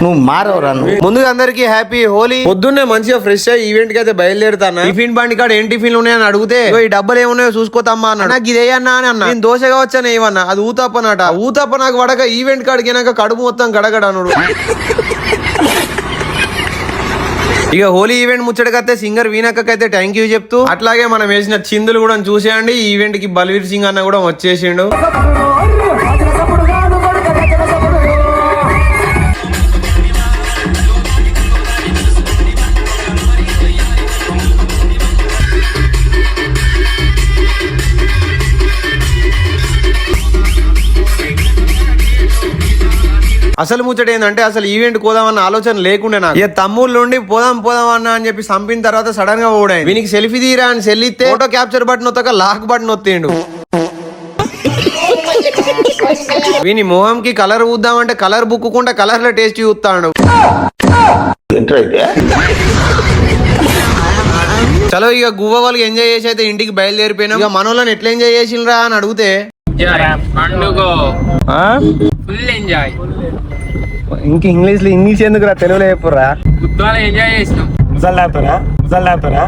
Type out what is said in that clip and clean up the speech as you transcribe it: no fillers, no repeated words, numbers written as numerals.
నువ్వు మారవరా నువ్వు. ముందుగా అందరికి హ్యాపీ హోలీ. పొద్దున్నే మంచిగా ఫ్రెష్ అయ్యి ఈవెంట్ కి అయితే బయలుదేరుతాను. టిఫిన్ బండి కాడ ఏం టిఫిన్ ఉన్నాయని అడిగితే ఈ డబ్బులు ఏమున్నాయో చూసుకోతమ్మా అన్న. నాకు ఇదే అన్నా అని అన్న. నేను దోశగా వచ్చాను ఏమన్నా, అది ఊతప్పనట. ఊతప్ప నాకు వడక ఈవెంట్ కాడికి కడుపు మొత్తం గడగడనుడు. ఇక హోలీ ఈవెంట్ ముచ్చటకైతే సింగర్ వీణక్కకైతే థ్యాంక్ యూ చెప్తూ, అట్లాగే మనం వేసిన చిందులు కూడా చూసేయండి. ఈ ఈవెంట్ కి బల్వీర్ సింగ్ అన్న కూడా వచ్చేసిండు. అసలు ముచ్చట ఏంటంటే అసలు ఈవెంట్ పోదామన్న ఆలోచన లేకుండే నాకు. ఇక తమ్ముళ్ళ నుండి పోదాం అన్న అని చెప్పి చంపిన తర్వాత సడన్ గా ఓడాయి. వీనికి సెల్ఫీ తీరా అని సెల్లిస్తే ఫోటో క్యాప్చర్ బటన్ వస్తాక లాక్ బటన్ వత్తేండు. వీని మొహంకి కలర్ ఊద్దామంటే కలర్ బుక్కుంటే కలర్ లో టేస్ట్ చూస్తాడు. చలో ఇక గువ్వ వాళ్ళకి ఎంజాయ్ చేసి అయితే ఇంటికి బయలుదేరిపోయినాం. ఇక మనోళ్ళని ఎట్లా ఎంజాయ్ చేసిండ్రా అని అడిగితే ఫుల్ ఎంజాయ్. ఇంక ఇంగ్లీష్ ఎందుకు రా, తెలుగులో చెప్పురా. ఎంజాయ్ చేసినాం. ముసల్లాపరా